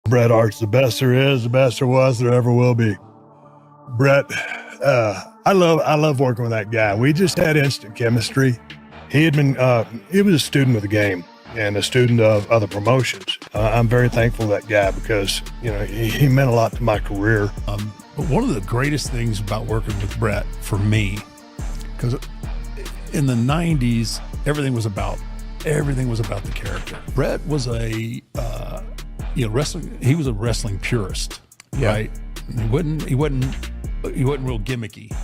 Bret Hart's the best there is, the best there was, there ever will be. Bret, I love working with that guy. We just had instant chemistry. He was a student of the game and a student of other promotions. I'm very thankful to that guy because, he meant a lot to my career. But one of the greatest things about working with Bret for me, because in the 90s, everything was about the character. Bret was wrestling. He was a wrestling purist, right? He wasn't real gimmicky.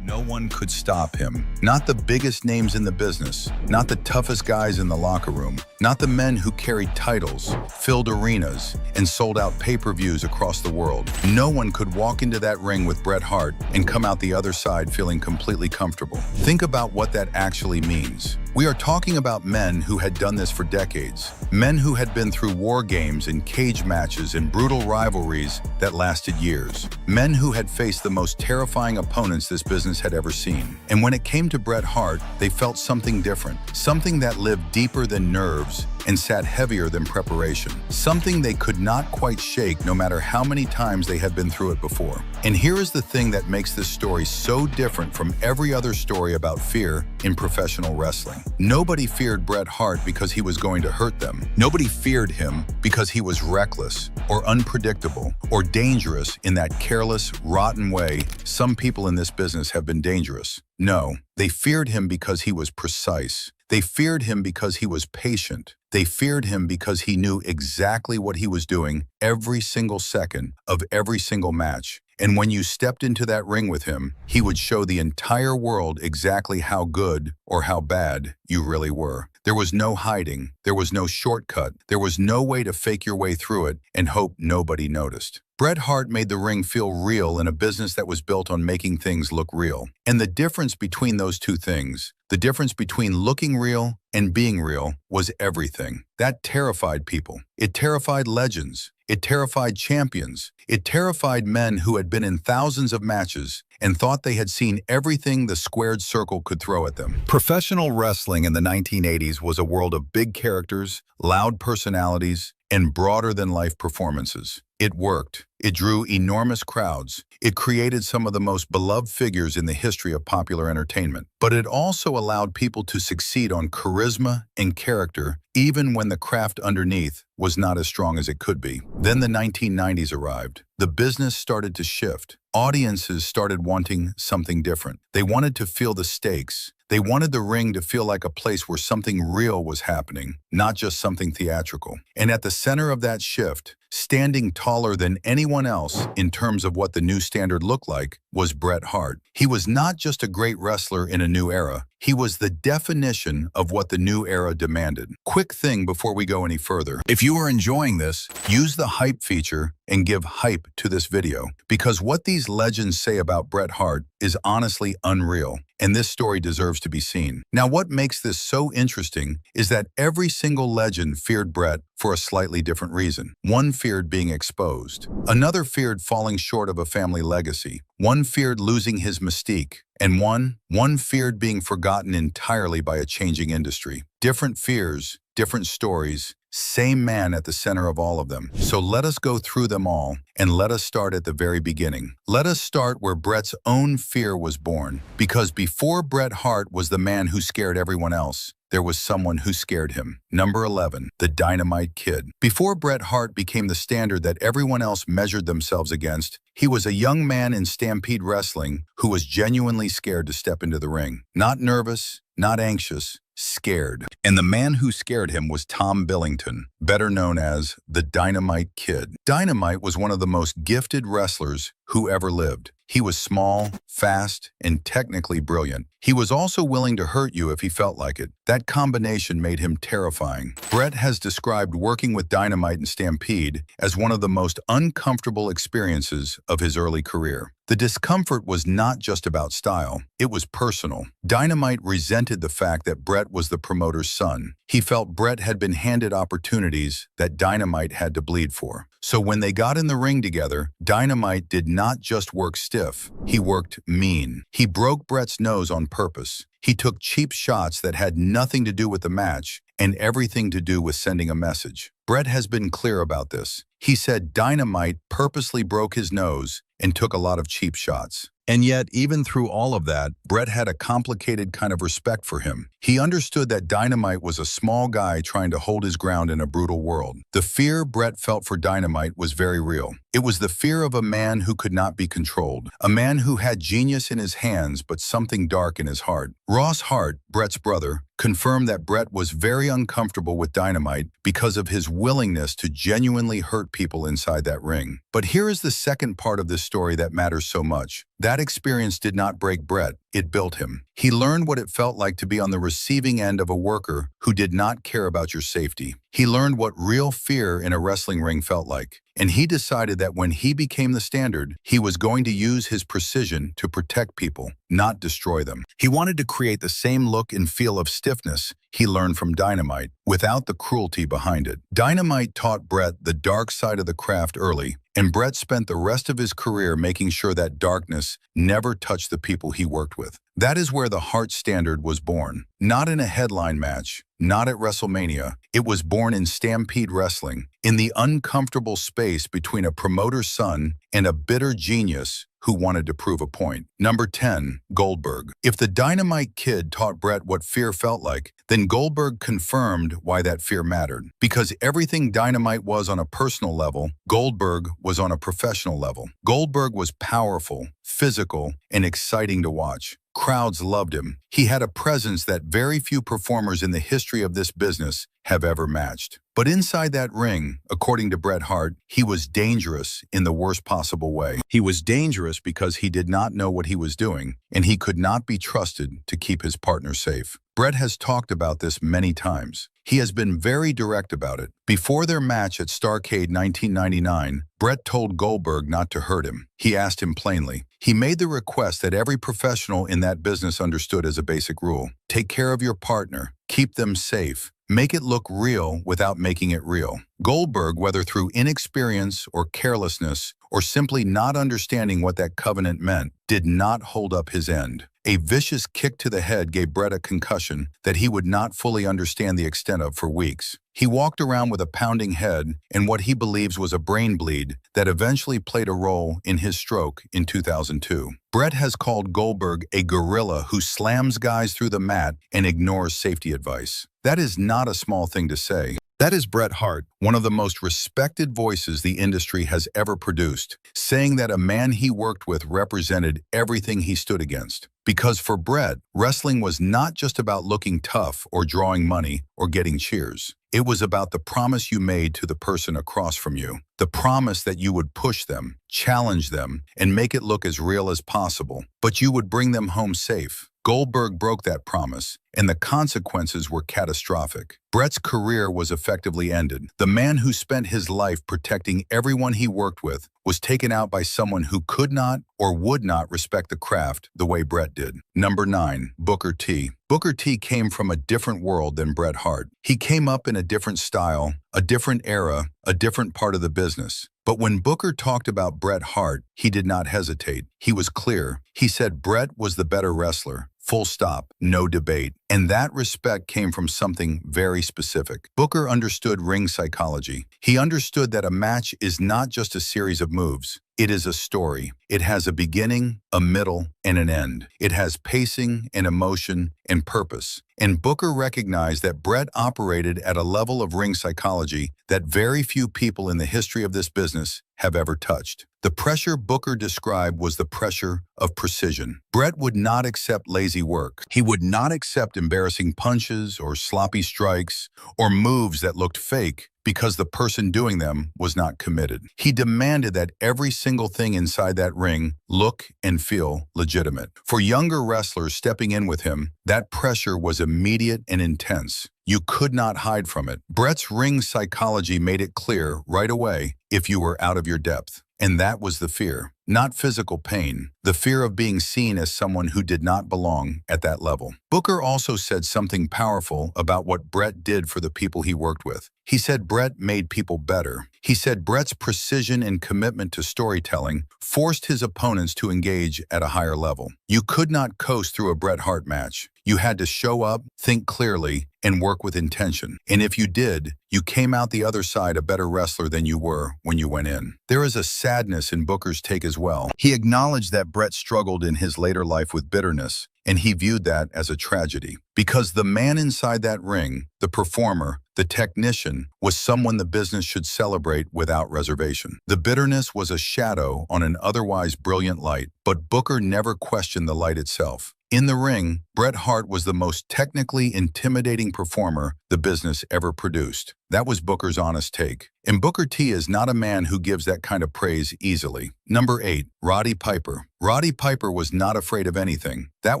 No one could stop him. Not the biggest names in the business, not the toughest guys in the locker room, not the men who carried titles, filled arenas, and sold out pay-per-views across the world. No one could walk into that ring with Bret Hart and come out the other side feeling completely comfortable. Think about what that actually means. We are talking about men who had done this for decades. Men who had been through war games and cage matches and brutal rivalries that lasted years. Men who had faced the most terrifying opponents this business had ever seen. And when it came to Bret Hart, they felt something different. Something that lived deeper than nerves and sat heavier than preparation. Something they could not quite shake no matter how many times they had been through it before. And here is the thing that makes this story so different from every other story about fear in professional wrestling. Nobody feared Bret Hart because he was going to hurt them. Nobody feared him because he was reckless or unpredictable or dangerous in that careless, rotten way some people in this business have been dangerous. No, they feared him because he was precise. They feared him because he was patient. They feared him because he knew exactly what he was doing every single second of every single match. And when you stepped into that ring with him, he would show the entire world exactly how good or how bad you really were. There was no hiding. There was no shortcut. There was no way to fake your way through it and hope nobody noticed. Bret Hart made the ring feel real in a business that was built on making things look real. And the difference between those two things, the difference between looking real and being real, was everything. That terrified people. It terrified legends. It terrified champions. It terrified men who had been in thousands of matches and thought they had seen everything the squared circle could throw at them. Professional wrestling in the 1980s was a world of big characters, loud personalities, and broader-than-life performances. It worked. It drew enormous crowds. It created some of the most beloved figures in the history of popular entertainment. But it also allowed people to succeed on charisma and character, even when the craft underneath was not as strong as it could be. Then the 1990s arrived. The business started to shift. Audiences started wanting something different. They wanted to feel the stakes. They wanted the ring to feel like a place where something real was happening, not just something theatrical. And at the center of that shift, standing taller than anyone else in terms of what the new standard looked like, was Bret Hart. He was not just a great wrestler in a new era. He was the definition of what the new era demanded. Quick thing before we go any further. If you are enjoying this, use the hype feature and give hype to this video, because what these legends say about Bret Hart is honestly unreal, and this story deserves to be seen. Now, what makes this so interesting is that every single legend feared Bret for a slightly different reason. One feared being exposed. Another feared falling short of a family legacy. One feared losing his mystique. And one feared being forgotten entirely by a changing industry. Different fears, different stories, same man at the center of all of them. So let us go through them all, and let us start at the very beginning. Let us start where Bret's own fear was born. Because before Bret Hart was the man who scared everyone else, there was someone who scared him. Number 11, the Dynamite Kid. Before Bret Hart became the standard that everyone else measured themselves against, he was a young man in Stampede Wrestling who was genuinely scared to step into the ring. Not nervous, not anxious, scared. And the man who scared him was Tom Billington, better known as the Dynamite Kid. Dynamite was one of the most gifted wrestlers who ever lived. He was small, fast, and technically brilliant. He was also willing to hurt you if he felt like it. That combination made him terrifying. Bret has described working with Dynamite and Stampede as one of the most uncomfortable experiences of his early career. The discomfort was not just about style, it was personal. Dynamite resented the fact that Bret was the promoter's son. He felt Bret had been handed opportunities that Dynamite had to bleed for. So when they got in the ring together, Dynamite did not just work stiff, he worked mean. He broke Bret's nose on purpose. He took cheap shots that had nothing to do with the match and everything to do with sending a message. Brett has been clear about this. He said Dynamite purposely broke his nose and took a lot of cheap shots. And yet, even through all of that, Brett had a complicated kind of respect for him. He understood that Dynamite was a small guy trying to hold his ground in a brutal world. The fear Brett felt for Dynamite was very real. It was the fear of a man who could not be controlled, a man who had genius in his hands but something dark in his heart. Ross Hart, Brett's brother, confirmed that Brett was very uncomfortable with Dynamite because of his willingness to genuinely hurt people inside that ring. But here is the second part of this story that matters so much. That experience did not break Brett, it built him. He learned what it felt like to be on the receiving end of a worker who did not care about your safety. He learned what real fear in a wrestling ring felt like. And he decided that when he became the standard, he was going to use his precision to protect people, not destroy them. He wanted to create the same look and feel of stiffness he learned from Dynamite, without the cruelty behind it. Dynamite taught Brett the dark side of the craft early, and Brett spent the rest of his career making sure that darkness never touched the people he worked with. That is where the Hart standard was born. Not in a headline match, not at WrestleMania. It was born in Stampede Wrestling, in the uncomfortable space between a promoter's son and a bitter genius who wanted to prove a point. Number 10, Goldberg. If the Dynamite Kid taught Brett what fear felt like, then Goldberg confirmed why that fear mattered. Because everything Dynamite was on a personal level, Goldberg was on a professional level. Goldberg was powerful, physical, and exciting to watch. Crowds loved him. He had a presence that very few performers in the history of this business have ever matched. But inside that ring, according to Bret Hart, he was dangerous in the worst possible way. He was dangerous because he did not know what he was doing, and he could not be trusted to keep his partner safe. Bret has talked about this many times. He has been very direct about it. Before their match at Starrcade 1999, Bret told Goldberg not to hurt him. He asked him plainly. He made the request that every professional in that business understood as a basic rule. Take care of your partner. Keep them safe. Make it look real without making it real. Goldberg, whether through inexperience or carelessness, or simply not understanding what that covenant meant, did not hold up his end. A vicious kick to the head gave Bret a concussion that he would not fully understand the extent of for weeks. He walked around with a pounding head and what he believes was a brain bleed that eventually played a role in his stroke in 2002. Bret has called Goldberg a gorilla who slams guys through the mat and ignores safety advice. That is not a small thing to say. That is Bret Hart, one of the most respected voices the industry has ever produced, saying that a man he worked with represented everything he stood against. Because for Bret, wrestling was not just about looking tough or drawing money or getting cheers. It was about the promise you made to the person across from you, the promise that you would push them, challenge them, and make it look as real as possible, but you would bring them home safe. Goldberg broke that promise, and the consequences were catastrophic. Bret's career was effectively ended. The man who spent his life protecting everyone he worked with was taken out by someone who could not or would not respect the craft the way Bret did. Number 9, Booker T. Booker T came from a different world than Bret Hart. He came up in a different style, a different era, a different part of the business. But when Booker talked about Bret Hart, he did not hesitate. He was clear. He said Bret was the better wrestler. Full stop, no debate. And that respect came from something very specific. Booker understood ring psychology. He understood that a match is not just a series of moves. It is a story. It has a beginning, a middle, and an end. It has pacing and emotion and purpose. And Booker recognized that Bret operated at a level of ring psychology that very few people in the history of this business have ever touched. The pressure Booker described was the pressure of precision. Bret would not accept lazy work. He would not accept embarrassing punches or sloppy strikes or moves that looked fake because the person doing them was not committed. He demanded that every single thing inside that ring look and feel legitimate. For younger wrestlers stepping in with him, that pressure was immediate and intense. You could not hide from it. Bret's ring psychology made it clear right away if you were out of your depth. And that was the fear. not physical pain, the fear of being seen as someone who did not belong at that level. Booker also said something powerful about what Bret did for the people he worked with. He said Bret made people better. He said Bret's precision and commitment to storytelling forced his opponents to engage at a higher level. You could not coast through a Bret Hart match. You had to show up, think clearly, and work with intention. And if you did, you came out the other side a better wrestler than you were when you went in. There is a sadness in Booker's take as well. He acknowledged that Bret struggled in his later life with bitterness, and he viewed that as a tragedy. Because the man inside that ring, the performer, the technician, was someone the business should celebrate without reservation. The bitterness was a shadow on an otherwise brilliant light, but Booker never questioned the light itself. In the ring, Bret Hart was the most technically intimidating performer the business ever produced. That was Booker's honest take. And Booker T is not a man who gives that kind of praise easily. Number 8, Roddy Piper. Roddy Piper was not afraid of anything. That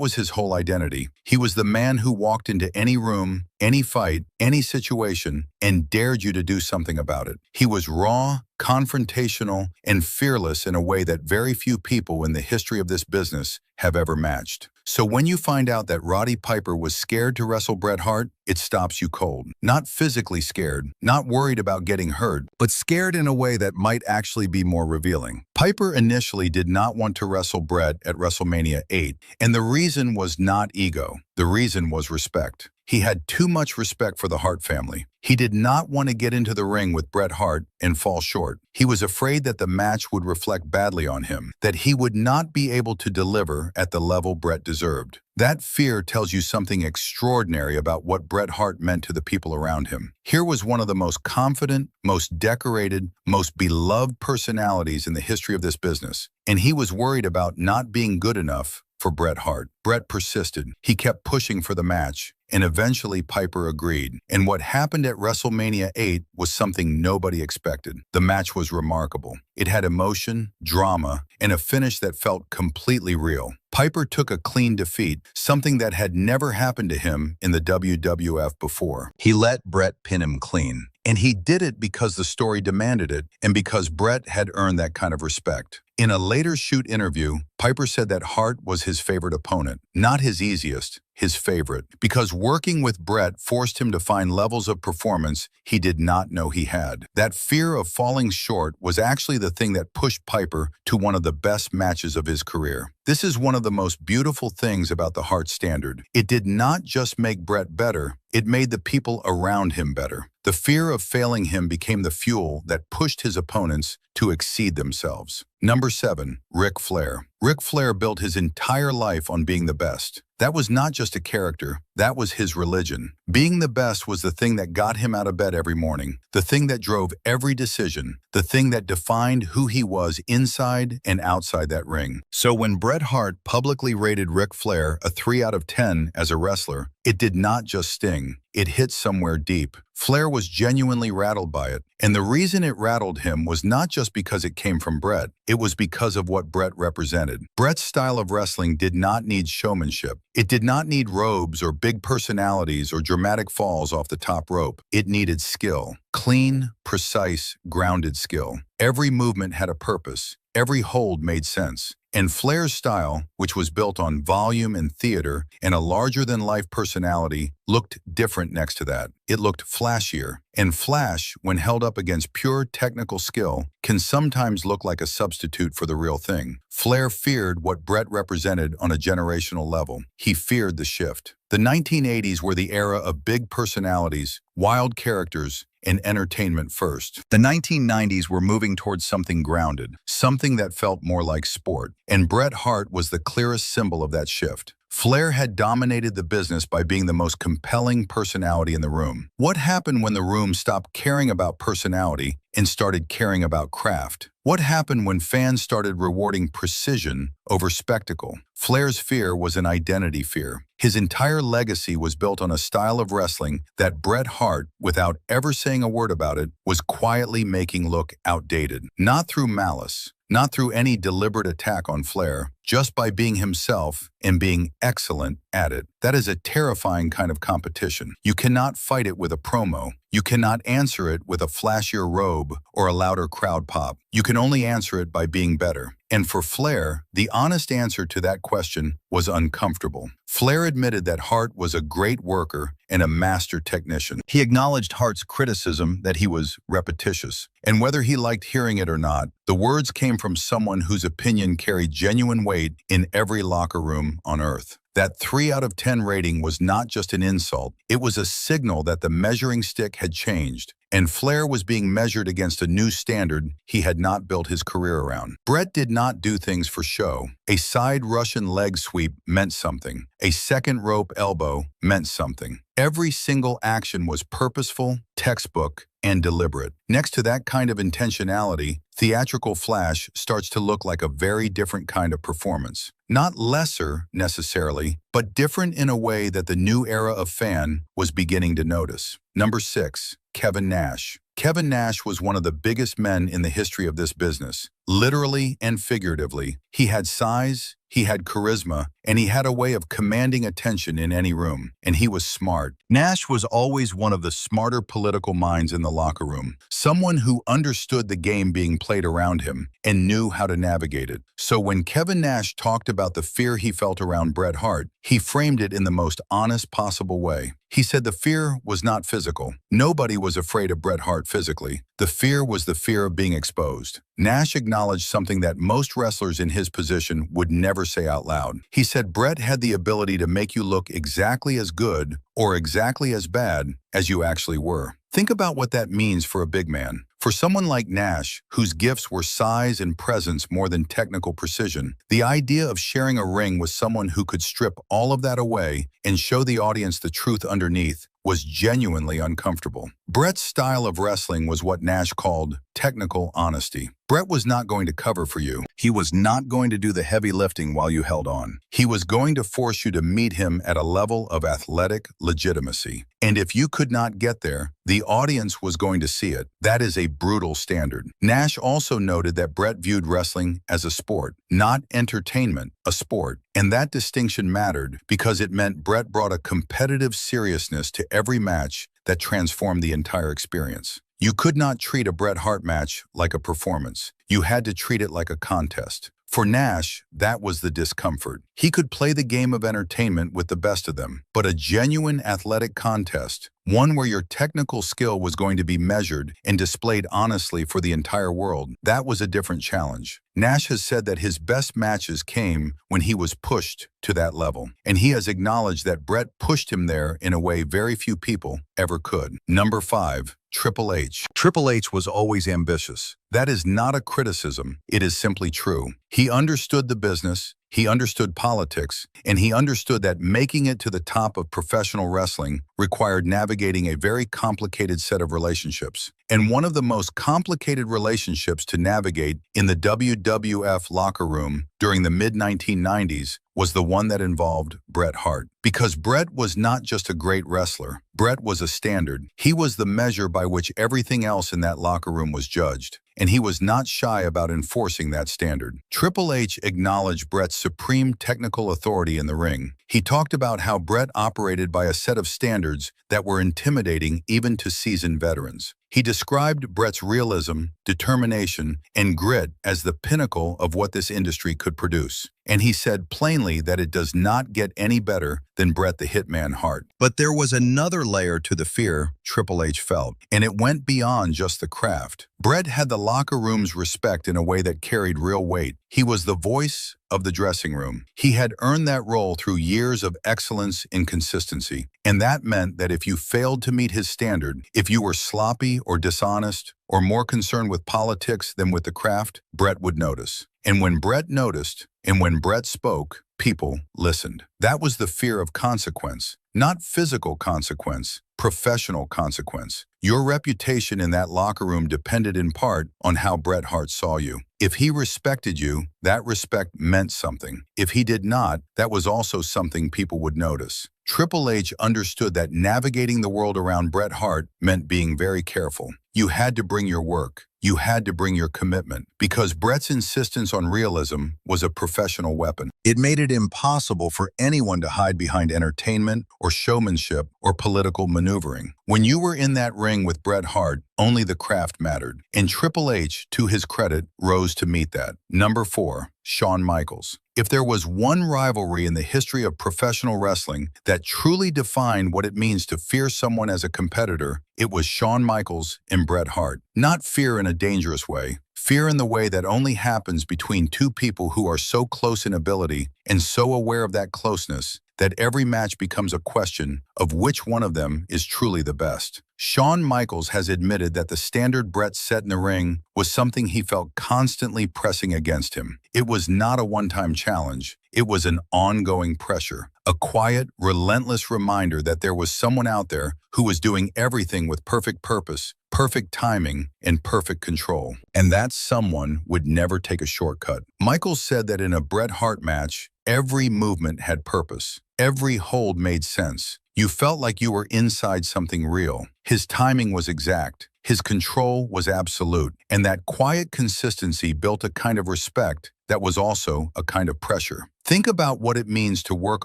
was his whole identity. He was the man who walked into any room, any fight, any situation, and dared you to do something about it. He was raw, confrontational, and fearless in a way that very few people in the history of this business have ever matched. So when you find out that Roddy Piper was scared to wrestle Bret Hart, it stops you cold. Not physically scared, not worried about getting hurt, but scared in a way that might actually be more revealing. Piper initially did not want to wrestle Bret at WrestleMania 8, and the reason was not ego. The reason was respect. He had too much respect for the Hart family. He did not want to get into the ring with Bret Hart and fall short. He was afraid that the match would reflect badly on him, that he would not be able to deliver at the level Bret deserved. That fear tells you something extraordinary about what Bret Hart meant to the people around him. Here was one of the most confident, most decorated, most beloved personalities in the history of this business, and he was worried about not being good enough for Bret Hart. Bret persisted. He kept pushing for the match, and eventually Piper agreed. And what happened at WrestleMania 8 was something nobody expected. The match was remarkable. It had emotion, drama, and a finish that felt completely real. Piper took a clean defeat, something that had never happened to him in the WWF before. He let Bret pin him clean. And he did it because the story demanded it, and because Bret had earned that kind of respect. In a later shoot interview, Piper said that Hart was his favorite opponent, not his easiest, his favorite, because working with Bret forced him to find levels of performance he did not know he had. That fear of falling short was actually the thing that pushed Piper to one of the best matches of his career. This is one of the most beautiful things about the Hart standard. It did not just make Bret better, it made the people around him better. The fear of failing him became the fuel that pushed his opponents to exceed themselves. Number 7, Ric Flair. Ric Flair built his entire life on being the best. That was not just a character, that was his religion. Being the best was the thing that got him out of bed every morning, the thing that drove every decision, the thing that defined who he was inside and outside that ring. So when Bret Hart publicly rated Ric Flair a 3 out of 10 as a wrestler, it did not just sting, it hit somewhere deep. Flair was genuinely rattled by it, and the reason it rattled him was not just because it came from Bret, it was because of what Bret represented. Bret's style of wrestling did not need showmanship. It did not need robes or big personalities or dramatic falls off the top rope. It needed skill. Clean, precise, grounded skill. Every movement had a purpose. Every hold made sense. And Flair's style, which was built on volume and theater and a larger-than-life personality, looked different next to that. It looked flashier. And flash, when held up against pure technical skill, can sometimes look like a substitute for the real thing. Flair feared what Bret represented on a generational level. He feared the shift. The 1980s were the era of big personalities, wild characters, and entertainment first. The 1990s were moving towards something grounded, something that felt more like sport. And Bret Hart was the clearest symbol of that shift. Flair had dominated the business by being the most compelling personality in the room. What happened when the room stopped caring about personality and started caring about craft? What happened when fans started rewarding precision over spectacle? Flair's fear was an identity fear. His entire legacy was built on a style of wrestling that Bret Hart, without ever saying a word about it, was quietly making look outdated. Not through malice, not through any deliberate attack on Flair, just by being himself and being excellent at it. That is a terrifying kind of competition. You cannot fight it with a promo. You cannot answer it with a flashier robe or a louder crowd pop. You can only answer it by being better. And for Flair, the honest answer to that question was uncomfortable. Flair admitted that Hart was a great worker and a master technician. He acknowledged Hart's criticism that he was repetitious. And whether he liked hearing it or not, the words came from someone whose opinion carried genuine weight in every locker room on earth. That 3 out of 10 rating was not just an insult, it was a signal that the measuring stick had changed, and Flair was being measured against a new standard he had not built his career around. Bret did not do things for show. A side Russian leg sweep meant something. A second rope elbow meant something. Every single action was purposeful, textbook, and deliberate. Next to that kind of intentionality, theatrical flash starts to look like a very different kind of performance. Not lesser, necessarily, but different in a way that the new era of fan was beginning to notice. Number 6, Kevin Nash. Kevin Nash was one of the biggest men in the history of this business, literally and figuratively. He had size, he had charisma, and he had a way of commanding attention in any room, and he was smart. Nash was always one of the smarter political minds in the locker room, someone who understood the game being played around him and knew how to navigate it. So when Kevin Nash talked about the fear he felt around Bret Hart, he framed it in the most honest possible way. He said the fear was not physical. Nobody was afraid of Bret Hart physically. The fear was the fear of being exposed. Nash acknowledged something that most wrestlers in his position would never say out loud. He said Bret had the ability to make you look exactly as good or exactly as bad as you actually were. Think about what that means for a big man. For someone like Nash, whose gifts were size and presence more than technical precision, the idea of sharing a ring with someone who could strip all of that away and show the audience the truth underneath was genuinely uncomfortable. Bret's style of wrestling was what Nash called technical honesty. Bret was not going to cover for you. He was not going to do the heavy lifting while you held on. He was going to force you to meet him at a level of athletic legitimacy. And if you could not get there, the audience was going to see it. That is a brutal standard. Nash also noted that Bret viewed wrestling as a sport, not entertainment, a sport. And that distinction mattered because it meant Bret brought a competitive seriousness to every match that transformed the entire experience. You could not treat a Bret Hart match like a performance. You had to treat it like a contest. For Nash, that was the discomfort. He could play the game of entertainment with the best of them, but a genuine athletic contest, one where your technical skill was going to be measured and displayed honestly for the entire world, that was a different challenge. Nash has said that his best matches came when he was pushed to that level, and he has acknowledged that Bret pushed him there in a way very few people ever could. Number 5, Triple H. Triple H was always ambitious. That is not a criticism, it is simply true. He understood the business, he understood politics, and he understood that making it to the top of professional wrestling required navigating a very complicated set of relationships. And one of the most complicated relationships to navigate in the WWF locker room during the mid-1990s was the one that involved Bret Hart. Because Bret was not just a great wrestler, Bret was a standard. He was the measure by which everything else in that locker room was judged. And he was not shy about enforcing that standard. Triple H acknowledged Bret's supreme technical authority in the ring. He talked about how Bret operated by a set of standards that were intimidating even to seasoned veterans. He described Bret's realism, determination, and grit as the pinnacle of what this industry could produce. And he said plainly that it does not get any better than Bret the Hitman Hart. But there was another layer to the fear Triple H felt, and it went beyond just the craft. Bret had the locker room's respect in a way that carried real weight. He was the voice of the dressing room. He had earned that role through years of excellence and consistency. And that meant that if you failed to meet his standard, if you were sloppy or dishonest, or more concerned with politics than with the craft, Bret would notice. And when Bret noticed, and when Bret spoke, people listened. That was the fear of consequence, not physical consequence, professional consequence. Your reputation in that locker room depended in part on how Bret Hart saw you. If he respected you, that respect meant something. If he did not, that was also something people would notice. Triple H understood that navigating the world around Bret Hart meant being very careful. You had to bring your work. You had to bring your commitment, because Bret's insistence on realism was a professional weapon. It made it impossible for anyone to hide behind entertainment or showmanship or political maneuvering. When you were in that ring with Bret Hart, only the craft mattered. And Triple H, to his credit, rose to meet that. Number 4, Shawn Michaels. If there was one rivalry in the history of professional wrestling that truly defined what it means to fear someone as a competitor, it was Shawn Michaels and Bret Hart. Not fear in a dangerous way, fear in the way that only happens between two people who are so close in ability and so aware of that closeness that every match becomes a question of which one of them is truly the best. Shawn Michaels has admitted that the standard Bret set in the ring was something he felt constantly pressing against him. It was not a one-time challenge. It was an ongoing pressure, a quiet, relentless reminder that there was someone out there who was doing everything with perfect purpose, perfect timing, and perfect control. And that someone would never take a shortcut. Michaels said that in a Bret Hart match, every movement had purpose. Every hold made sense. You felt like you were inside something real. His timing was exact. His control was absolute. And that quiet consistency built a kind of respect that was also a kind of pressure. Think about what it means to work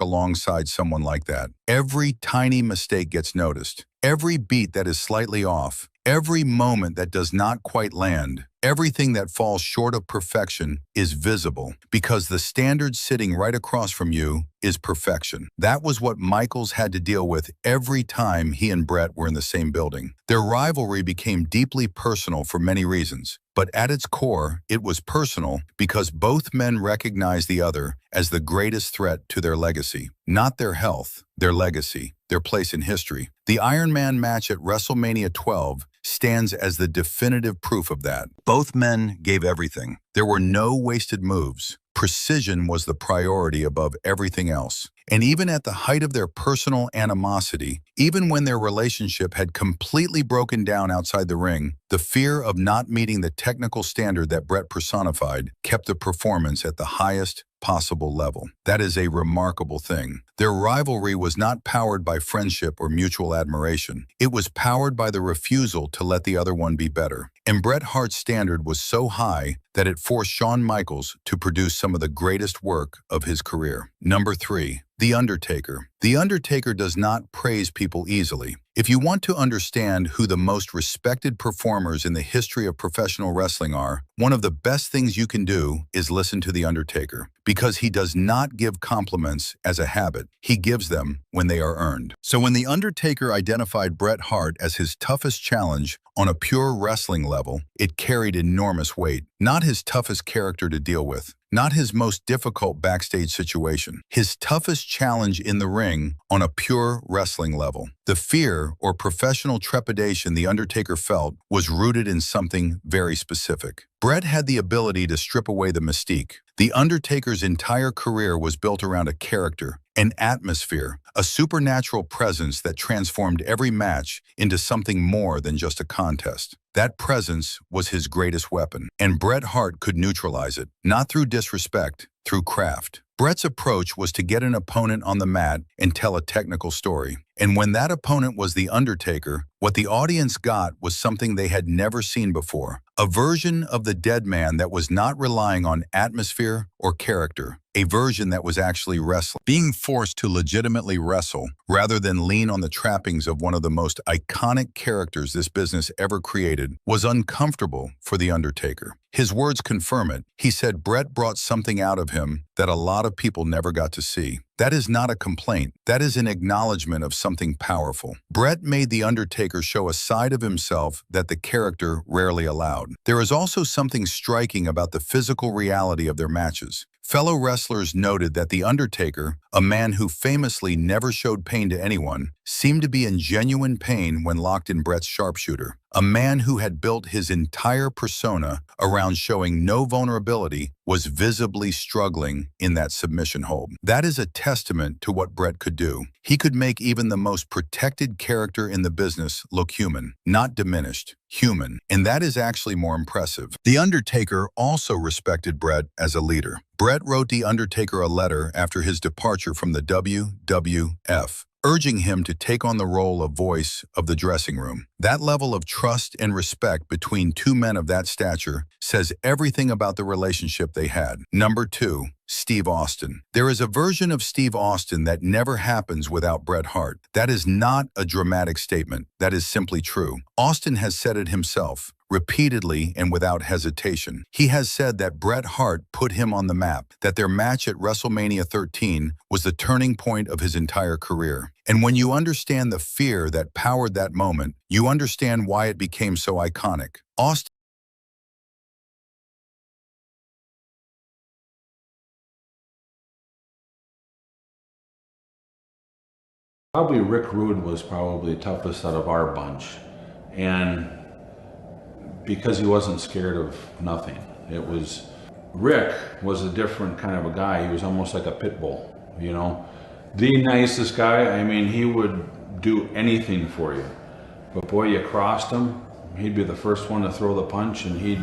alongside someone like that. Every tiny mistake gets noticed. Every beat that is slightly off. Every moment that does not quite land. Everything that falls short of perfection is visible because the standard sitting right across from you is perfection. That was what Michaels had to deal with every time he and Bret were in the same building. Their rivalry became deeply personal for many reasons, but at its core, it was personal because both men recognized the other as the greatest threat to their legacy. Not their health, their legacy, their place in history. The Iron Man match at WrestleMania 12 stands as the definitive proof of that. Both men gave everything. There were no wasted moves. Precision was the priority above everything else. And even at the height of their personal animosity, even when their relationship had completely broken down outside the ring, the fear of not meeting the technical standard that Bret personified kept the performance at the highest possible level. That is a remarkable thing. Their rivalry was not powered by friendship or mutual admiration. It was powered by the refusal to let the other one be better. And Bret Hart's standard was so high that it forced Shawn Michaels to produce some of the greatest work of his career. Number 3, The Undertaker. The Undertaker does not praise people easily. If you want to understand who the most respected performers in the history of professional wrestling are, one of the best things you can do is listen to The Undertaker, because he does not give compliments as a habit. He gives them when they are earned. So when The Undertaker identified Bret Hart as his toughest challenge on a pure wrestling level, it carried enormous weight. Not his toughest character to deal with, not his most difficult backstage situation, his toughest challenge in the ring on a pure wrestling level. The fear or professional trepidation The Undertaker felt was rooted in something very specific. Bret had the ability to strip away the mystique. The Undertaker's entire career was built around a character, an atmosphere, a supernatural presence that transformed every match into something more than just a contest. That presence was his greatest weapon, and Bret Hart could neutralize it, not through disrespect, through craft. Bret's approach was to get an opponent on the mat and tell a technical story. And when that opponent was The Undertaker, what the audience got was something they had never seen before. A version of the dead man that was not relying on atmosphere or character. A version that was actually wrestling. Being forced to legitimately wrestle rather than lean on the trappings of one of the most iconic characters this business ever created was uncomfortable for The Undertaker. His words confirm it. He said Bret brought something out of him that a lot of people never got to see. That is not a complaint. That is an acknowledgement of something powerful. Bret made The Undertaker show a side of himself that the character rarely allowed. There is also something striking about the physical reality of their matches. Fellow wrestlers noted that The Undertaker, a man who famously never showed pain to anyone, seemed to be in genuine pain when locked in Bret's sharpshooter. A man who had built his entire persona around showing no vulnerability was visibly struggling in that submission hold. That is a testament to what Bret could do. He could make even the most protected character in the business look human, not diminished, human. And that is actually more impressive. The Undertaker also respected Bret as a leader. Bret wrote The Undertaker a letter after his departure from the WWF. urging him to take on the role of voice of the dressing room. That level of trust and respect between two men of that stature says everything about the relationship they had. Number 2, Steve Austin. There is a version of Steve Austin that never happens without Bret Hart. That is not a dramatic statement. That is simply true. Austin has said it himself, repeatedly and without hesitation. He has said that Bret Hart put him on the map, that their match at WrestleMania 13 was the turning point of his entire career. And when you understand the fear that powered that moment, you understand why it became so iconic. Austin Probably Rick Rude was probably the toughest out of our bunch. And because he wasn't scared of nothing. Rick was a different kind of a guy. He was almost like a pit bull, you know. The nicest guy, I mean, he would do anything for you. But boy, you crossed him, he'd be the first one to throw the punch and he'd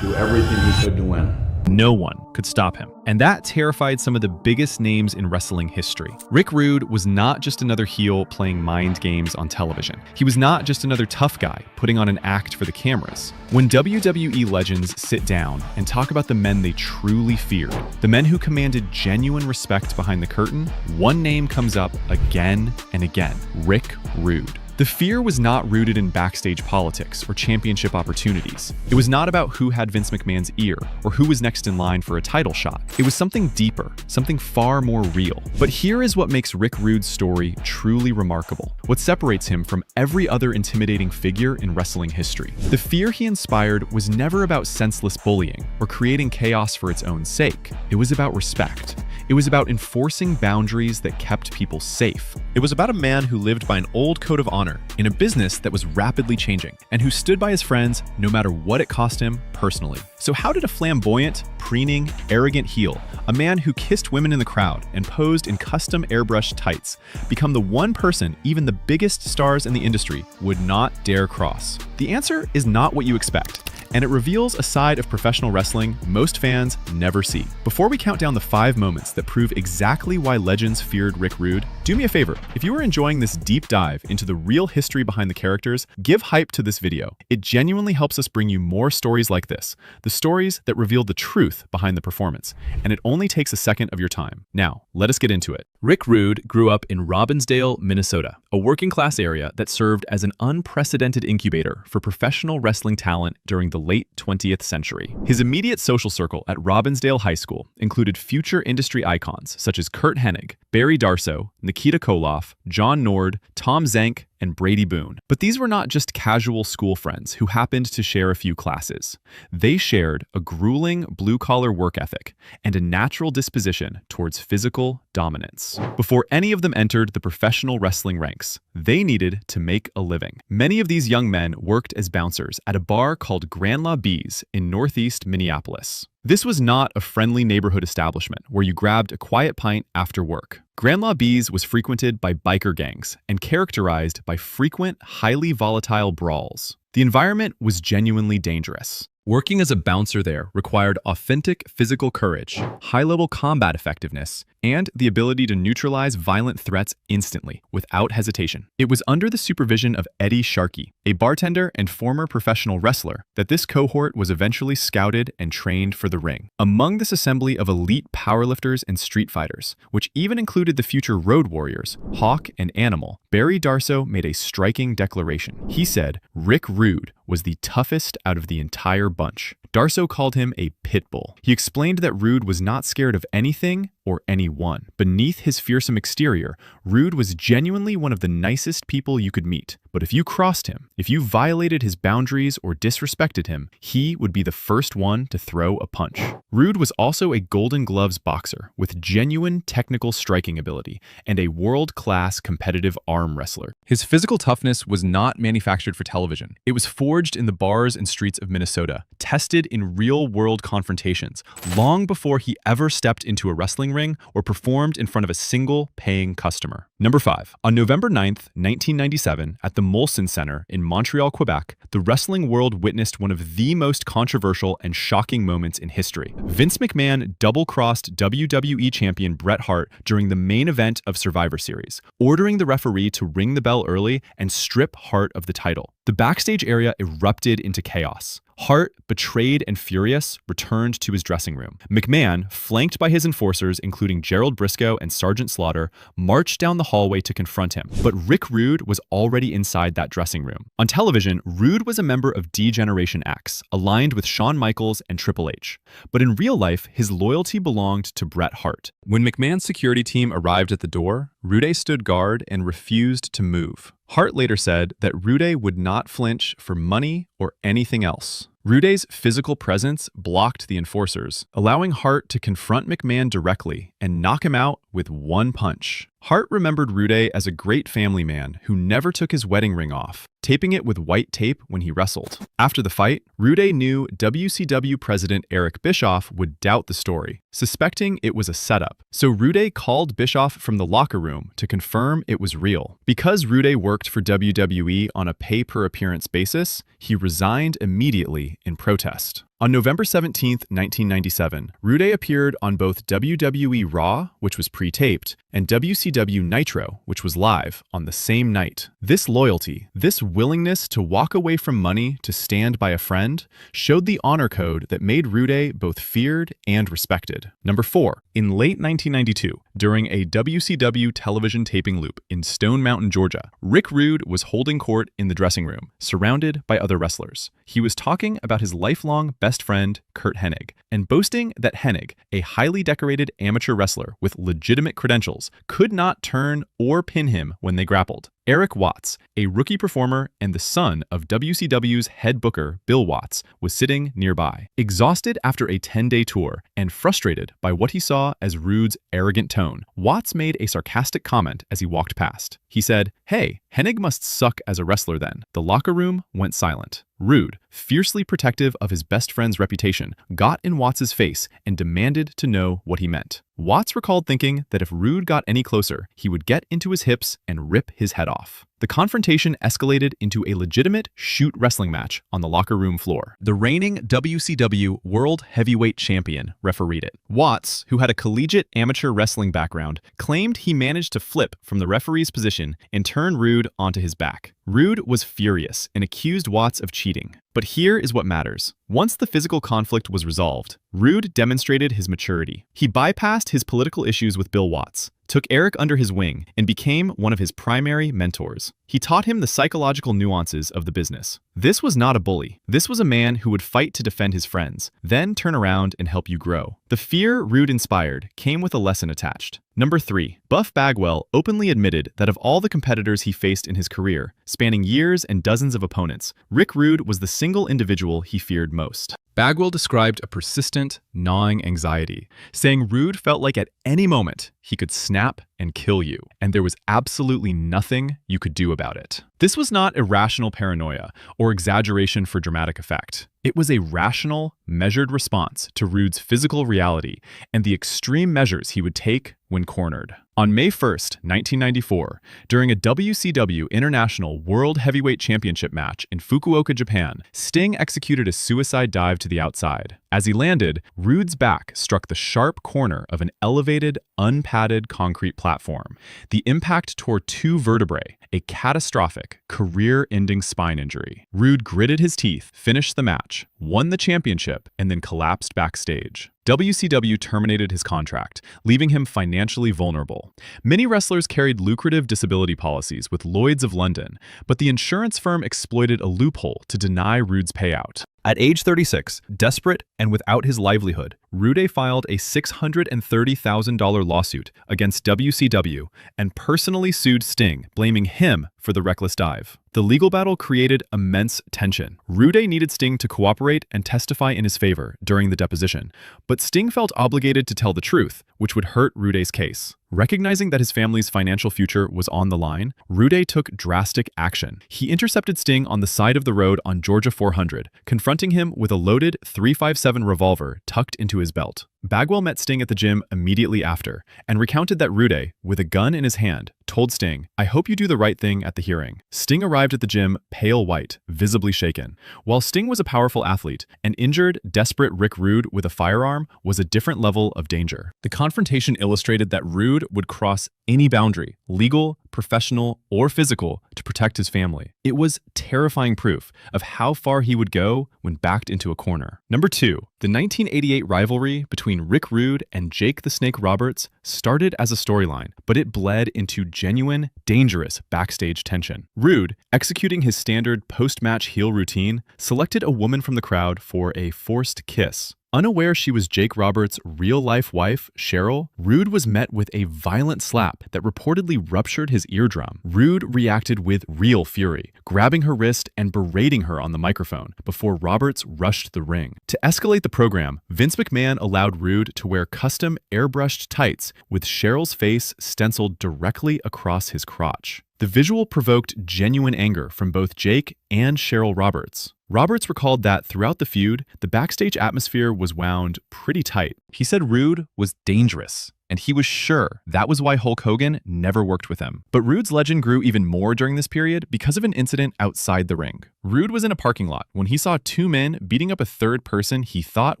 do everything he could to win. No one could stop him, and that terrified some of the biggest names in wrestling history. Rick Rude was not just another heel playing mind games on television. He was not just another tough guy putting on an act for the cameras. When WWE legends sit down and talk about the men they truly feared, the men who commanded genuine respect behind the curtain, one name comes up again and again: Rick Rude. The fear was not rooted in backstage politics or championship opportunities. It was not about who had Vince McMahon's ear or who was next in line for a title shot. It was something deeper, something far more real. But here is what makes Rick Rude's story truly remarkable, what separates him from every other intimidating figure in wrestling history. The fear he inspired was never about senseless bullying or creating chaos for its own sake. It was about respect. It was about enforcing boundaries that kept people safe. It was about a man who lived by an old code of honor in a business that was rapidly changing, and who stood by his friends no matter what it cost him personally. So how did a flamboyant, preening, arrogant heel, a man who kissed women in the crowd and posed in custom airbrushed tights, become the one person even the biggest stars in the industry would not dare cross? The answer is not what you expect, and it reveals a side of professional wrestling most fans never see. Before we count down the 5 moments that prove exactly why legends feared Rick Rude, do me a favor. If you are enjoying this deep dive into the real history behind the characters, give hype to this video. It genuinely helps us bring you more stories like this, the stories that reveal the truth behind the performance, and it only takes a second of your time. Now, let us get into it. Rick Rude grew up in Robbinsdale, Minnesota, a working-class area that served as an unprecedented incubator for professional wrestling talent during the late 20th century. His immediate social circle at Robbinsdale High School included future industry icons such as Kurt Hennig, Barry Darsow, Nikita Koloff, John Nord, Tom Zenk, and Brady Boone. But these were not just casual school friends who happened to share a few classes. They shared a grueling blue-collar work ethic and a natural disposition towards physical dominance. Before any of them entered the professional wrestling ranks, they needed to make a living. Many of these young men worked as bouncers at a bar called Grandla B's in northeast Minneapolis. This was not a friendly neighborhood establishment where you grabbed a quiet pint after work. Grandla B's was frequented by biker gangs and characterized by frequent, highly volatile brawls. The environment was genuinely dangerous. Working as a bouncer there required authentic physical courage, high-level combat effectiveness, and the ability to neutralize violent threats instantly, without hesitation. It was under the supervision of Eddie Sharkey, a bartender and former professional wrestler, that this cohort was eventually scouted and trained for the ring. Among this assembly of elite powerlifters and street fighters, which even included the future Road Warriors, Hawk and Animal, Barry Darsow made a striking declaration. He said Rick Rude was the toughest out of the entire bunch. Darsow called him a pit bull. He explained that Rude was not scared of anything or anyone. Beneath his fearsome exterior, Rude was genuinely one of the nicest people you could meet. But if you crossed him, if you violated his boundaries or disrespected him, he would be the first one to throw a punch. Rude was also a Golden Gloves boxer with genuine technical striking ability and a world-class competitive arm wrestler. His physical toughness was not manufactured for television. It was forged in the bars and streets of Minnesota, tested in real-world confrontations, long before he ever stepped into a wrestling ring or performed in front of a single paying customer. Number 5. On November 9th, 1997, at the Molson Center in Montreal, Quebec, the wrestling world witnessed one of the most controversial and shocking moments in history. Vince McMahon double-crossed WWE champion Bret Hart during the main event of Survivor Series, ordering the referee to ring the bell early and strip Hart of the title. The backstage area erupted into chaos. Hart, betrayed and furious, returned to his dressing room. McMahon, flanked by his enforcers, including Gerald Briscoe and Sergeant Slaughter, marched down the hallway to confront him. But Rick Rude was already inside that dressing room. On television, Rude was a member of D-Generation X, aligned with Shawn Michaels and Triple H. But in real life, his loyalty belonged to Bret Hart. When McMahon's security team arrived at the door, Rude stood guard and refused to move. Hart later said that Rude would not flinch for money or anything else. Rude's physical presence blocked the enforcers, allowing Hart to confront McMahon directly and knock him out with one punch. Hart remembered Rude as a great family man who never took his wedding ring off, taping it with white tape when he wrestled. After the fight, Rude knew WCW President Eric Bischoff would doubt the story, suspecting it was a setup. So Rude called Bischoff from the locker room to confirm it was real. Because Rude worked for WWE on a pay-per-appearance basis, he resigned immediately in protest. On November 17, 1997, Rude appeared on both WWE Raw, which was pre-taped, and WCW Nitro, which was live, on the same night. This loyalty, this willingness to walk away from money to stand by a friend, showed the honor code that made Rude both feared and respected. Number 4. In late 1992, during a WCW television taping loop in Stone Mountain, Georgia, Rick Rude was holding court in the dressing room, surrounded by other wrestlers. He was talking about his lifelong best friend, Curt Hennig, and boasting that Hennig, a highly decorated amateur wrestler with legitimate credentials, could not turn or pin him when they grappled. Eric Watts, a rookie performer and the son of WCW's head booker, Bill Watts, was sitting nearby. Exhausted after a 10-day tour and frustrated by what he saw as Rude's arrogant tone, Watts made a sarcastic comment as he walked past. He said, "Hey, Hennig must suck as a wrestler then." The locker room went silent. Rude, fiercely protective of his best friend's reputation, got in Watts' face and demanded to know what he meant. Watts recalled thinking that if Rude got any closer, he would get into his hips and rip his head off. The confrontation escalated into a legitimate shoot wrestling match on the locker room floor. The reigning WCW World Heavyweight Champion refereed it. Watts, who had a collegiate amateur wrestling background, claimed he managed to flip from the referee's position and turn Rude onto his back. Rude was furious and accused Watts of cheating. But here is what matters. Once the physical conflict was resolved, Rude demonstrated his maturity. He bypassed his political issues with Bill Watts, took Eric under his wing, and became one of his primary mentors. He taught him the psychological nuances of the business. This was not a bully. This was a man who would fight to defend his friends, then turn around and help you grow. The fear Rude inspired came with a lesson attached. Number 3. Buff Bagwell openly admitted that of all the competitors he faced in his career, spanning years and dozens of opponents, Rick Rude was the single individual he feared most. Bagwell described a persistent, gnawing anxiety, saying Rude felt like at any moment he could snap and kill you, and there was absolutely nothing you could do about it. This was not irrational paranoia or exaggeration for dramatic effect. It was a rational, measured response to Rude's physical reality and the extreme measures he would take when cornered. On May 1st, 1994, during a WCW International World Heavyweight Championship match in Fukuoka, Japan, Sting executed a suicide dive to the outside. As he landed, Rude's back struck the sharp corner of an elevated, unpadded concrete platform. The impact tore 2 vertebrae, a catastrophic, career-ending spine injury. Rude gritted his teeth, finished the match, won the championship, and then collapsed backstage. WCW terminated his contract, leaving him financially vulnerable. Many wrestlers carried lucrative disability policies with Lloyd's of London, but the insurance firm exploited a loophole to deny Rude's payout. At age 36, desperate and without his livelihood, Rude filed a $630,000 lawsuit against WCW and personally sued Sting, blaming him for the reckless dive. The legal battle created immense tension. Rude needed Sting to cooperate and testify in his favor during the deposition, but Sting felt obligated to tell the truth, which would hurt Rude's case. Recognizing that his family's financial future was on the line, Rude took drastic action. He intercepted Sting on the side of the road on Georgia 400, confronting him with a loaded .357 revolver tucked into his belt. Bagwell met Sting at the gym immediately after and recounted that Rude, with a gun in his hand, told Sting, "I hope you do the right thing at the hearing." Sting arrived at the gym pale white, visibly shaken. While Sting was a powerful athlete, an injured, desperate Rick Rude with a firearm was a different level of danger. The confrontation illustrated that Rude would cross any boundary, legal, professional, or physical, to protect his family. It was terrifying proof of how far he would go when backed into a corner. Number 2, the 1988 rivalry between Rick Rude and Jake the Snake Roberts started as a storyline, but it bled into genuine, dangerous backstage tension. Rude, executing his standard post-match heel routine, selected a woman from the crowd for a forced kiss. Unaware she was Jake Roberts' real-life wife, Cheryl, Rude was met with a violent slap that reportedly ruptured his eardrum. Rude reacted with real fury, grabbing her wrist and berating her on the microphone before Roberts rushed the ring. To escalate the program, Vince McMahon allowed Rude to wear custom airbrushed tights with Cheryl's face stenciled directly across his crotch. The visual provoked genuine anger from both Jake and Cheryl Roberts. Roberts recalled that throughout the feud, the backstage atmosphere was wound pretty tight. He said Rude was dangerous, and he was sure that was why Hulk Hogan never worked with him. But Rude's legend grew even more during this period because of an incident outside the ring. Rude was in a parking lot when he saw 2 men beating up a third person he thought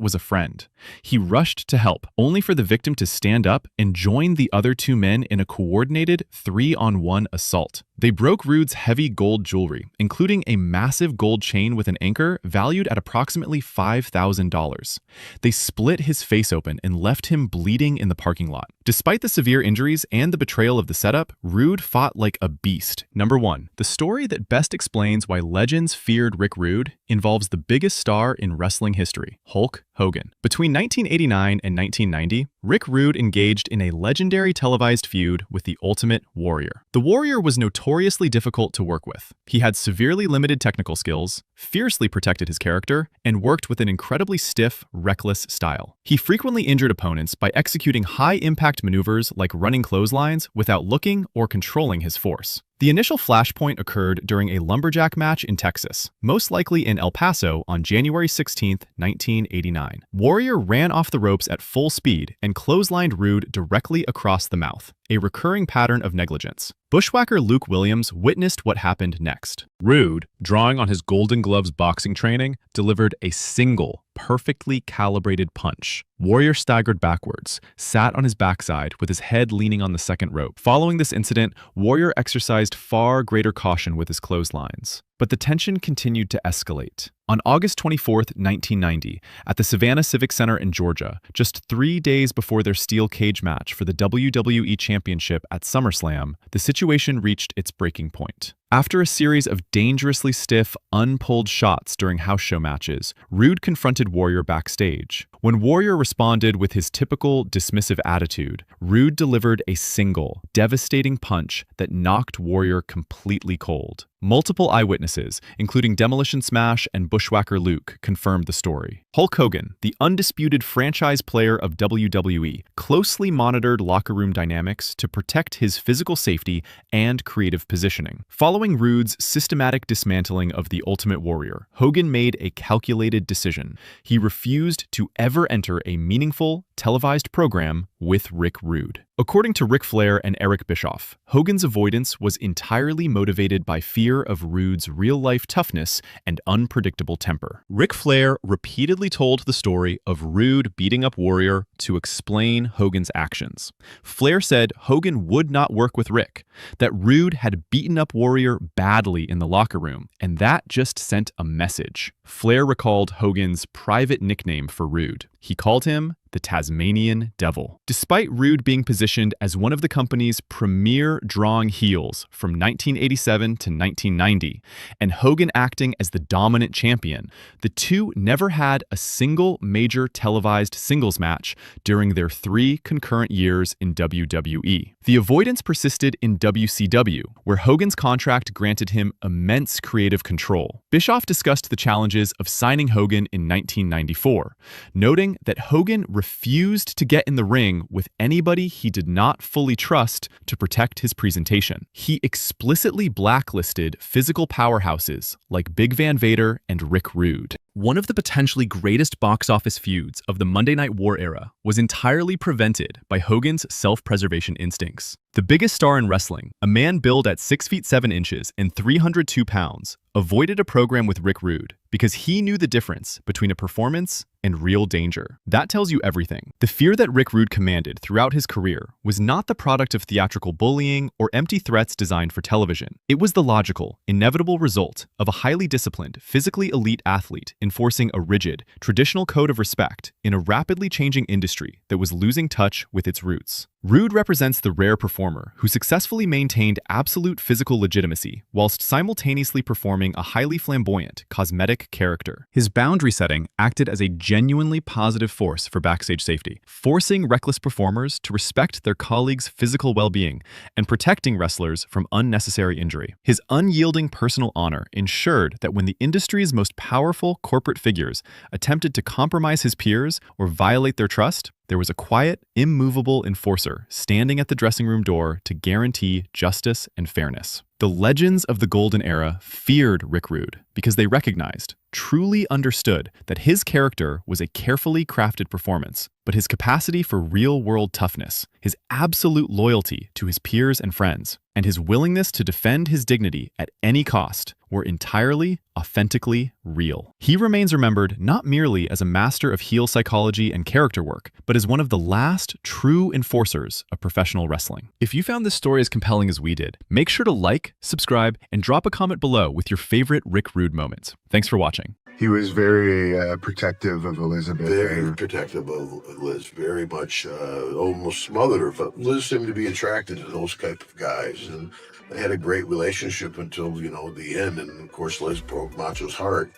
was a friend. He rushed to help, only for the victim to stand up and join the other 2 men in a coordinated 3-on-1 assault. They broke Rude's heavy gold jewelry, including a massive gold chain with an anchor valued at approximately $5,000. They split his face open and left him bleeding in the parking lot. Despite the severe injuries and the betrayal of the setup, Rude fought like a beast. Number 1, the story that best explains why legends feared Rick Rude involves the biggest star in wrestling history, Hulk Hogan. Between 1989 and 1990, Rick Rude engaged in a legendary televised feud with the Ultimate Warrior. The Warrior was notoriously difficult to work with. He had severely limited technical skills, fiercely protected his character, and worked with an incredibly stiff, reckless style. He frequently injured opponents by executing high-impact maneuvers like running clotheslines without looking or controlling his force. The initial flashpoint occurred during a lumberjack match in Texas, most likely in El Paso on January 16, 1989. Warrior ran off the ropes at full speed and clotheslined Rude directly across the mouth, a recurring pattern of negligence. Bushwhacker Luke Williams witnessed what happened next. Rude, drawing on his Golden Gloves boxing training, delivered a single, perfectly calibrated punch. Warrior staggered backwards, sat on his backside with his head leaning on the second rope. Following this incident, Warrior exercised far greater caution with his clotheslines. But the tension continued to escalate. On August 24, 1990, at the Savannah Civic Center in Georgia, just 3 days before their steel cage match for the WWE Championship at SummerSlam, the situation reached its breaking point. After a series of dangerously stiff, unpulled shots during house show matches, Rude confronted Warrior backstage. When Warrior responded with his typical dismissive attitude, Rude delivered a single, devastating punch that knocked Warrior completely cold. Multiple eyewitnesses, including Demolition Smash and Bushwhacker Luke, confirmed the story. Hulk Hogan, the undisputed franchise player of WWE, closely monitored locker room dynamics to protect his physical safety and creative positioning. Following Rude's systematic dismantling of the Ultimate Warrior, Hogan made a calculated decision. He refused to ever enter a meaningful, televised program with Rick Rude. According to Ric Flair and Eric Bischoff, Hogan's avoidance was entirely motivated by fear of Rude's real-life toughness and unpredictable temper. Ric Flair repeatedly told the story of Rude beating up Warrior to explain Hogan's actions. Flair said Hogan would not work with Rick, that Rude had beaten up Warrior badly in the locker room, and that just sent a message. Flair recalled Hogan's private nickname for Rude. He called him the Tasmanian Devil. Despite Rude being positioned as one of the company's premier drawing heels from 1987 to 1990, and Hogan acting as the dominant champion, the two never had a single major televised singles match during their 3 concurrent years in WWE. The avoidance persisted in WCW, where Hogan's contract granted him immense creative control. Bischoff discussed the challenges of signing Hogan in 1994, noting that Hogan refused to get in the ring with anybody he did not fully trust to protect his presentation. He explicitly blacklisted physical powerhouses like Big Van Vader and Rick Rude. One of the potentially greatest box office feuds of the Monday Night War era was entirely prevented by Hogan's self-preservation instincts. The biggest star in wrestling, a man billed at 6 feet 7 inches and 302 pounds, avoided a program with Rick Rude because he knew the difference between a performance and real danger. That tells you everything. The fear that Rick Rude commanded throughout his career was not the product of theatrical bullying or empty threats designed for television. It was the logical, inevitable result of a highly disciplined, physically elite athlete enforcing a rigid, traditional code of respect in a rapidly changing industry that was losing touch with its roots. Rude represents the rare performer who successfully maintained absolute physical legitimacy whilst simultaneously performing a highly flamboyant, cosmetic character. His boundary setting acted as a genuinely positive force for backstage safety, forcing reckless performers to respect their colleagues' physical well-being and protecting wrestlers from unnecessary injury. His unyielding personal honor ensured that when the industry's most powerful corporate figures attempted to compromise his peers or violate their trust, there was a quiet, immovable enforcer standing at the dressing room door to guarantee justice and fairness. The legends of the Golden Era feared Rick Rude because they recognized, truly understood, that his character was a carefully crafted performance, but his capacity for real-world toughness, his absolute loyalty to his peers and friends, and his willingness to defend his dignity at any cost were entirely, authentically real. He remains remembered not merely as a master of heel psychology and character work, but as one of the last true enforcers of professional wrestling. If you found this story as compelling as we did, make sure to like, subscribe, and drop a comment below with your favorite Rick Rude moments. Thanks for watching. He was very protective of Elizabeth. Very protective of Liz, very much almost smothered her. But Liz seemed to be attracted to those type of guys, and they had a great relationship until, you know, the end. And of course, Liz broke Macho's heart.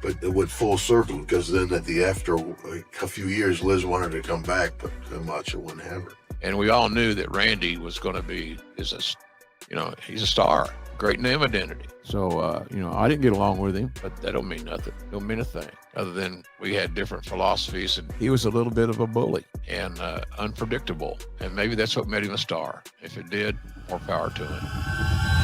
But it went full circle because then after a few years, Liz wanted to come back, but Macho wouldn't have her. And we all knew that Randy was going to be, he's a star, great name identity. So, I didn't get along with him, but that don't mean nothing. Don't mean a thing other than we had different philosophies, and he was a little bit of a bully and unpredictable. And maybe that's what made him a star. If it did, more power to him.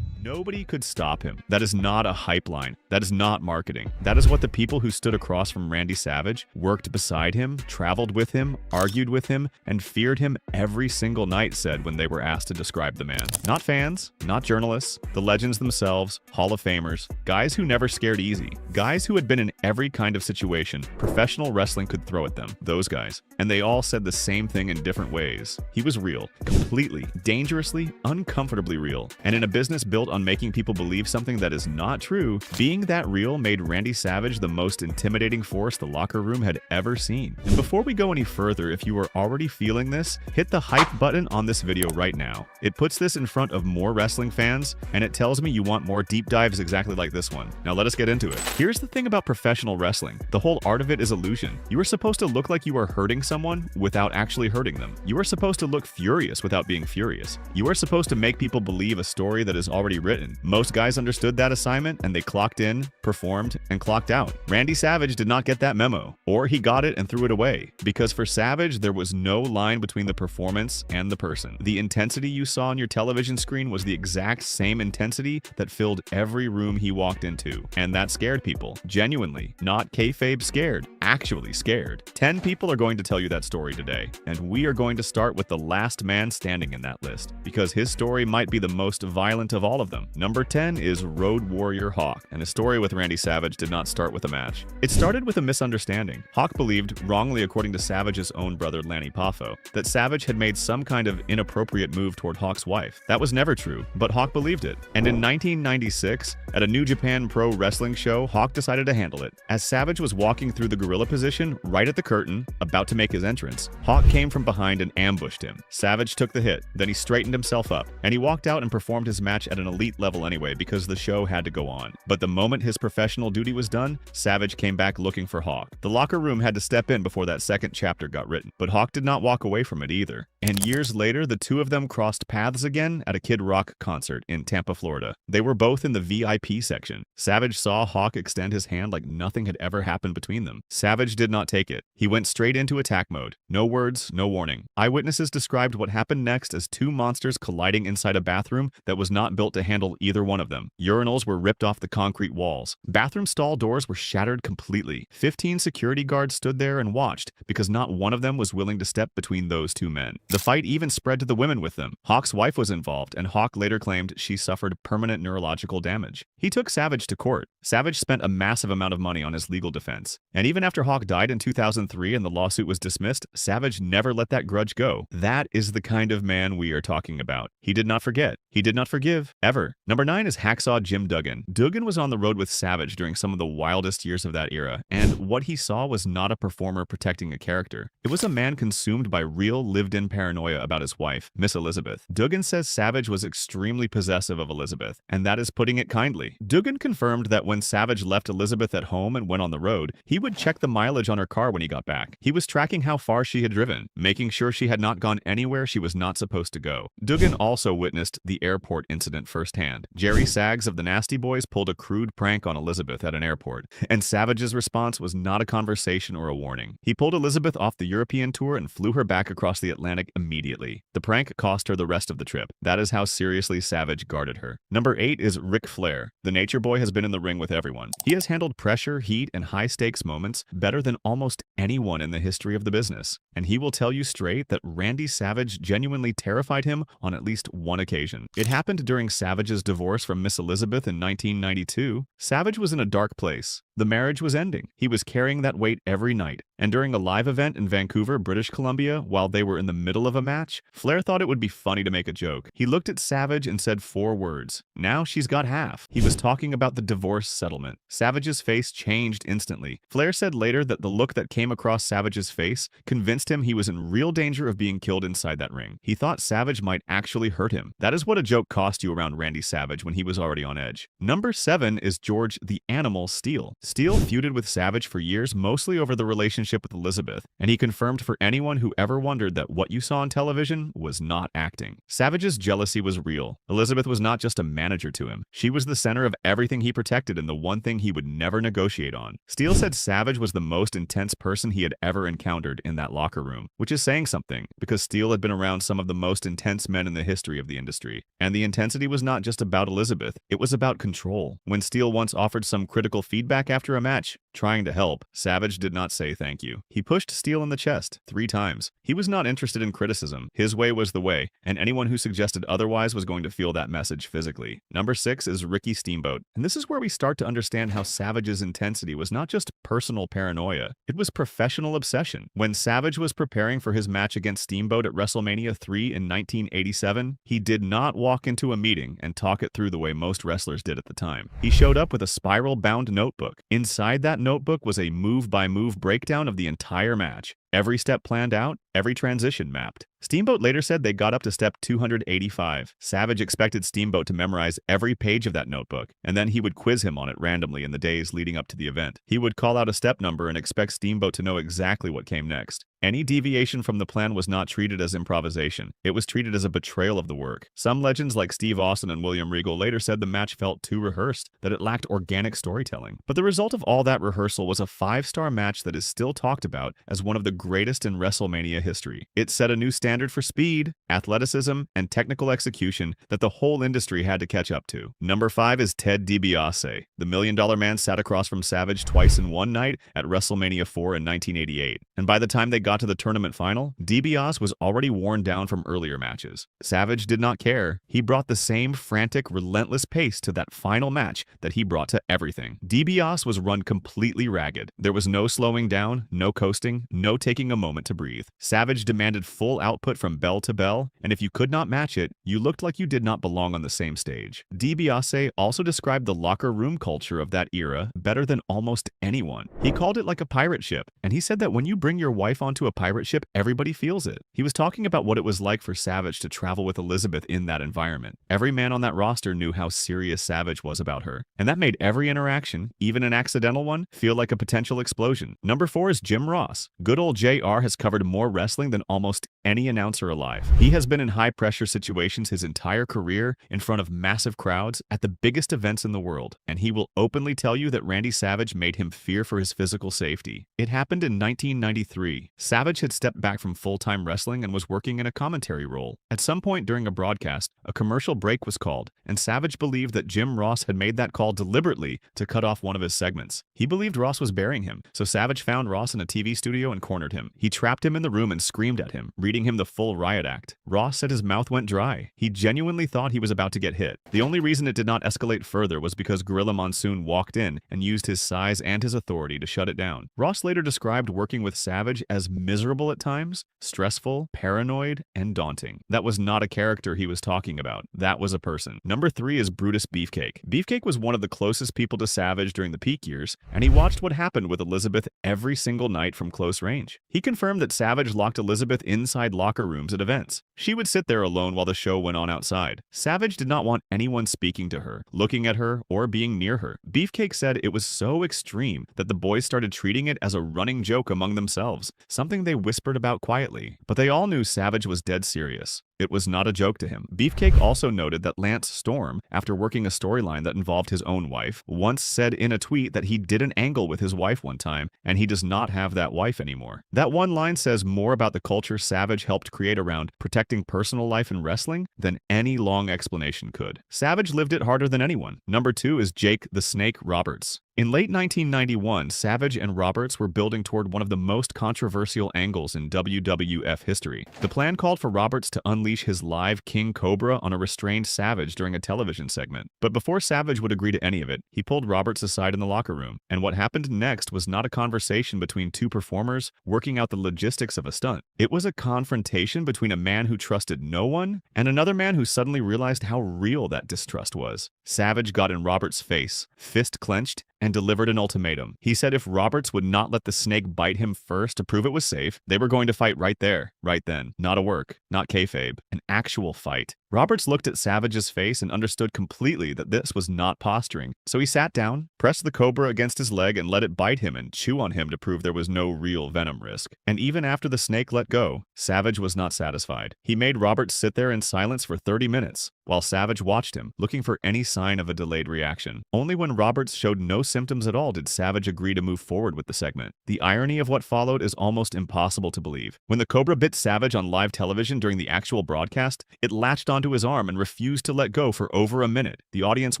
Nobody could stop him. That is not a hype line. That is not marketing. That is what the people who stood across from Randy Savage, worked beside him, traveled with him, argued with him, and feared him every single night said when they were asked to describe the man. Not fans, not journalists, the legends themselves, Hall of Famers, guys who never scared easy, guys who had been in every kind of situation professional wrestling could throw at them, those guys. And they all said the same thing in different ways. He was real, completely, dangerously, uncomfortably real. And in a business built on making people believe something that is not true, being that real made Randy Savage the most intimidating force the locker room had ever seen. And before we go any further, if you are already feeling this, hit the hype button on this video right now. It puts this in front of more wrestling fans, and it tells me you want more deep dives exactly like this one. Now let us get into it. Here's the thing about professional wrestling. The whole art of it is illusion. You are supposed to look like you are hurting someone without actually hurting them. You are supposed to look furious without being furious. You are supposed to make people believe a story that is already written. Most guys understood that assignment and they clocked in, performed, and clocked out. Randy Savage did not get that memo, or he got it and threw it away, because for Savage there was no line between the performance and the person. The intensity you saw on your television screen was the exact same intensity that filled every room he walked into, and that scared people. Genuinely, not kayfabe scared, actually scared. 10 people are going to tell you that story today, and we are going to start with the last man standing in that list, because his story might be the most violent of all of them. Number 10 is Road Warrior Hawk, and his story with Randy Savage did not start with a match. It started with a misunderstanding. Hawk believed, wrongly according to Savage's own brother Lanny Poffo, that Savage had made some kind of inappropriate move toward Hawk's wife. That was never true, but Hawk believed it. And in 1996, at a New Japan Pro Wrestling show, Hawk decided to handle it. As Savage was walking through the gorilla position, right at the curtain, about to make his entrance, Hawk came from behind and ambushed him. Savage took the hit, then he straightened himself up, and he walked out and performed his match at an elite level anyway because the show had to go on. But the moment his professional duty was done, Savage came back looking for Hawk. The locker room had to step in before that second chapter got written, but Hawk did not walk away from it either. And years later, the two of them crossed paths again at a Kid Rock concert in Tampa, Florida. They were both in the VIP section. Savage saw Hawk extend his hand like nothing had ever happened between them. Savage did not take it. He went straight into attack mode. No words, no warning. Eyewitnesses described what happened next as two monsters colliding inside a bathroom that was not built to handle either one of them. Urinals were ripped off the concrete walls. Bathroom stall doors were shattered completely. 15 security guards stood there and watched because not one of them was willing to step between those two men. The fight even spread to the women with them. Hawk's wife was involved, and Hawk later claimed she suffered permanent neurological damage. He took Savage to court. Savage spent a massive amount of money on his legal defense. And even after Hawk died in 2003 and the lawsuit was dismissed, Savage never let that grudge go. That is the kind of man we are talking about. He did not forget. He did not forgive, ever. Number 9 is Hacksaw Jim Duggan. Duggan was on the road with Savage during some of the wildest years of that era, and what he saw was not a performer protecting a character. It was a man consumed by real lived-in paranoia about his wife, Miss Elizabeth. Duggan says Savage was extremely possessive of Elizabeth, and that is putting it kindly. Duggan confirmed that when Savage left Elizabeth at home and went on the road, he would check the mileage on her car when he got back. He was tracking how far she had driven, making sure she had not gone anywhere she was not supposed to go. Duggan also witnessed the airport incident firsthand. Jerry Saggs of the Nasty Boys pulled a crude prank on Elizabeth at an airport, and Savage's response was not a conversation or a warning. He pulled Elizabeth off the European tour and flew her back across the Atlantic immediately. The prank cost her the rest of the trip. That is how seriously Savage guarded her. Number 8 is Ric Flair. The Nature Boy has been in the ring with everyone. He has handled pressure, heat, and high-stakes moments better than almost anyone in the history of the business. And he will tell you straight that Randy Savage genuinely terrified him on at least one occasion. It happened during Savage's divorce from Miss Elizabeth in 1992. Savage was in a dark place. The marriage was ending. He was carrying that weight every night. And during a live event in Vancouver, British Columbia, while they were in the middle of a match, Flair thought it would be funny to make a joke. He looked at Savage and said 4 words. Now she's got half. He was talking about the divorce settlement. Savage's face changed instantly. Flair said later that the look that came across Savage's face convinced him he was in real danger of being killed inside that ring. He thought Savage might actually hurt him. That is what a joke cost you around Randy Savage when he was already on edge. Number 7 is George the Animal Steele. Steele feuded with Savage for years, mostly over the relationship with Elizabeth, and he confirmed for anyone who ever wondered that what you saw on television was not acting. Savage's jealousy was real. Elizabeth was not just a manager to him. She was the center of everything he protected and the one thing he would never negotiate on. Steele said Savage was the most intense person he had ever encountered in that locker room, which is saying something, because Steele had been around some of the most intense men in the history of the industry. And the intensity was not just about Elizabeth, it was about control. When Steele once offered some critical feedback after a match, trying to help, Savage did not say thank you. He pushed Steele in the chest 3 times. He was not interested in criticism. His way was the way, and anyone who suggested otherwise was going to feel that message physically. Number 6 is Ricky Steamboat, and this is where we start to understand how Savage's intensity was not just personal paranoia, it was professional obsession. When Savage was preparing for his match against Steamboat at WrestleMania 3 in 1987, he did not walk into a meeting and talk it through the way most wrestlers did at the time. He showed up with a spiral-bound notebook. Inside that notebook was a move-by-move breakdown of the entire match. Every step planned out, every transition mapped. Steamboat later said they got up to step 285. Savage expected Steamboat to memorize every page of that notebook, and then he would quiz him on it randomly in the days leading up to the event. He would call out a step number and expect Steamboat to know exactly what came next. Any deviation from the plan was not treated as improvisation. It was treated as a betrayal of the work. Some legends like Steve Austin and William Regal later said the match felt too rehearsed, that it lacked organic storytelling. But the result of all that rehearsal was a 5-star match that is still talked about as one of the greatest in WrestleMania history. It set a new standard for speed, athleticism, and technical execution that the whole industry had to catch up to. Number 5 is Ted DiBiase. The $1 Million Man sat across from Savage twice in one night at WrestleMania 4 in 1988. And by the time they got to the tournament final, DiBiase was already worn down from earlier matches. Savage did not care. He brought the same frantic, relentless pace to that final match that he brought to everything. DiBiase was run completely ragged. There was no slowing down, no coasting, no taking a moment to breathe. Savage demanded full output from bell to bell, and if you could not match it, you looked like you did not belong on the same stage. DiBiase also described the locker room culture of that era better than almost anyone. He called it like a pirate ship, and he said that when you bring your wife onto a pirate ship, everybody feels it. He was talking about what it was like for Savage to travel with Elizabeth in that environment. Every man on that roster knew how serious Savage was about her, and that made every interaction, even an accidental one, feel like a potential explosion. Number 4 is Jim Ross. Good old JR has covered more wrestling than almost any any announcer alive. He has been in high-pressure situations his entire career in front of massive crowds at the biggest events in the world, and he will openly tell you that Randy Savage made him fear for his physical safety. It happened in 1993. Savage had stepped back from full-time wrestling and was working in a commentary role. At some point during a broadcast, a commercial break was called, and Savage believed that Jim Ross had made that call deliberately to cut off one of his segments. He believed Ross was burying him, so Savage found Ross in a TV studio and cornered him. He trapped him in the room and screamed at him, reading him the full riot act. Ross said his mouth went dry. He genuinely thought he was about to get hit. The only reason it did not escalate further was because Gorilla Monsoon walked in and used his size and his authority to shut it down. Ross later described working with Savage as miserable at times, stressful, paranoid, and daunting. That was not a character he was talking about. That was a person. Number 3 is Brutus Beefcake. Beefcake was one of the closest people to Savage during the peak years, and he watched what happened with Elizabeth every single night from close range. He confirmed that Savage locked Elizabeth inside locker rooms at events. She would sit there alone while the show went on outside. Savage did not want anyone speaking to her, looking at her, or being near her. Beefcake said it was so extreme that the boys started treating it as a running joke among themselves, something they whispered about quietly. But they all knew Savage was dead serious. It was not a joke to him. Beefcake also noted that Lance Storm, after working a storyline that involved his own wife, once said in a tweet that he did an angle with his wife one time, and he does not have that wife anymore. That one line says more about the culture Savage helped create around protecting personal life in wrestling than any long explanation could. Savage lived it harder than anyone. Number 2 is Jake the Snake Roberts. In late 1991, Savage and Roberts were building toward one of the most controversial angles in WWF history. The plan called for Roberts to unleash his live King Cobra on a restrained Savage during a television segment. But before Savage would agree to any of it, he pulled Roberts aside in the locker room. And what happened next was not a conversation between two performers working out the logistics of a stunt. It was a confrontation between a man who trusted no one and another man who suddenly realized how real that distrust was. Savage got in Roberts' face, fist clenched, and delivered an ultimatum. He said if Roberts would not let the snake bite him first to prove it was safe, they were going to fight right there, right then. Not a work, not kayfabe, an actual fight. Roberts looked at Savage's face and understood completely that this was not posturing. So he sat down, pressed the cobra against his leg and let it bite him and chew on him to prove there was no real venom risk. And even after the snake let go, Savage was not satisfied. He made Roberts sit there in silence for 30 minutes, while Savage watched him, looking for any sign of a delayed reaction. Only when Roberts showed no symptoms at all did Savage agree to move forward with the segment. The irony of what followed is almost impossible to believe. When the cobra bit Savage on live television during the actual broadcast, it latched onto his arm and refused to let go for over a minute. The audience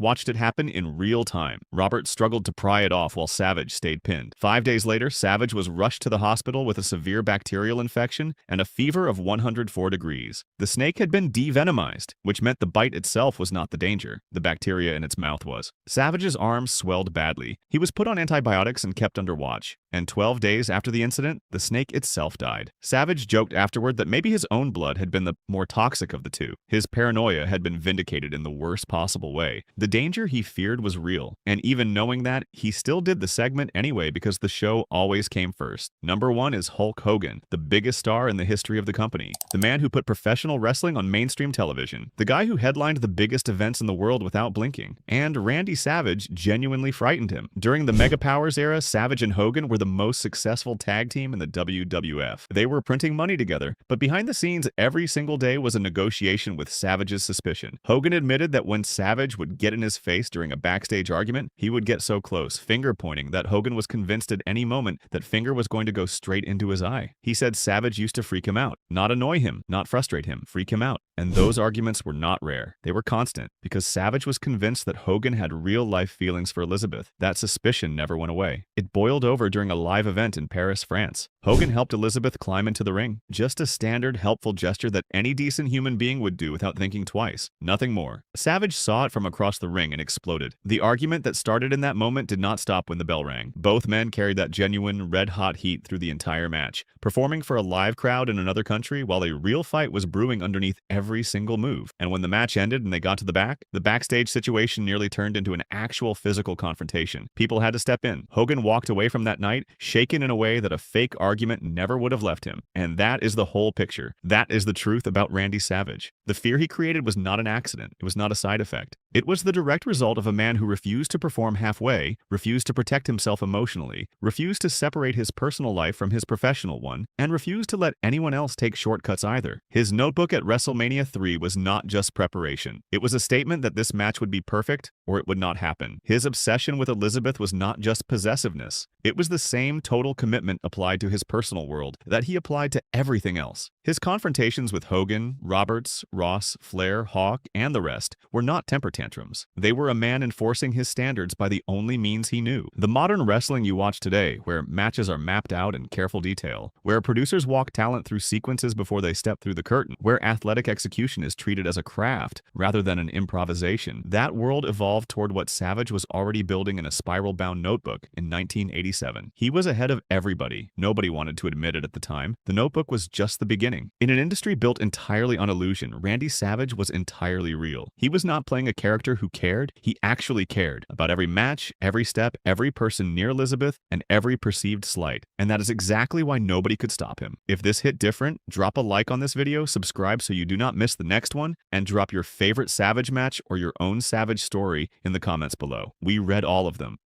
watched it happen in real time. Roberts struggled to pry it off while Savage stayed pinned. 5 days later, Savage was rushed to the hospital with a severe bacterial infection and a fever of 104 degrees. The snake had been devenomized, which meant the bite itself was not the danger. The bacteria in its mouth was. Savage's arms swelled badly. He was put on antibiotics and kept under watch. And 12 days after the incident, the snake itself died. Savage joked afterward that maybe his own blood had been the more toxic of the two. His paranoia had been vindicated in the worst possible way. The danger he feared was real, and even knowing that, he still did the segment anyway because the show always came first. Number 1 is Hulk Hogan, the biggest star in the history of the company. The man who put professional wrestling on mainstream television. The guy who headlined the biggest events in the world without blinking. And Randy Savage genuinely frightened him. During the Mega Powers era, Savage and Hogan were the most successful tag team in the WWF. They were printing money together, but behind the scenes, every single day was a negotiation with Savage's suspicion. Hogan admitted that when Savage would get in his face during a backstage argument, he would get so close, finger pointing, that Hogan was convinced at any moment that finger was going to go straight into his eye. He said Savage used to freak him out, not annoy him, not frustrate him, freak him out. And those arguments were not rare. They were constant, because Savage was convinced that Hogan had real-life feelings for Elizabeth. That suspicion never went away. It boiled over during a live event in Paris, France. Hogan helped Elizabeth climb into the ring. Just a standard, helpful gesture that any decent human being would do without thinking twice. Nothing more. Savage saw it from across the ring and exploded. The argument that started in that moment did not stop when the bell rang. Both men carried that genuine, red-hot heat through the entire match, performing for a live crowd in another country while a real fight was brewing underneath every single move. And when the match ended and they got to the backstage situation nearly turned into an actual physical confrontation. People had to step in. Hogan walked away from that night, shaken in a way that a fake argument never would have left him. And that is the whole picture. That is the truth about Randy Savage. The fear he created was not an accident. It was not a side effect. It was the direct result of a man who refused to perform halfway, refused to protect himself emotionally, refused to separate his personal life from his professional one, and refused to let anyone else take shortcuts either. His notebook at WrestleMania 3 was not just preparation. It was a statement that this match would be perfect or it would not happen. His obsession with Elizabeth was not just possessiveness. It was the same total commitment applied to his personal world that he applied to everything else. His confrontations with Hogan, Roberts, Ross, Flair, Hawk, and the rest were not temper tantrums. They were a man enforcing his standards by the only means he knew. The modern wrestling you watch today, where matches are mapped out in careful detail, where producers walk talent through sequences before they step through the curtain, where athletic execution is treated as a craft rather than an improvisation, that world evolved toward what Savage was already building in a spiral-bound notebook in 1987. He was ahead of everybody. Nobody wanted to admit it at the time. The notebook was just the beginning. In an industry built entirely on illusion, Randy Savage was entirely real. He was not playing a character who cared. He actually cared about every match, every step, every person near Elizabeth, and every perceived slight. And that is exactly why nobody could stop him. If this hit different, drop a like on this video, subscribe so you do not miss the next one, and drop your favorite Savage match or your own Savage story in the comments below. We read all of them.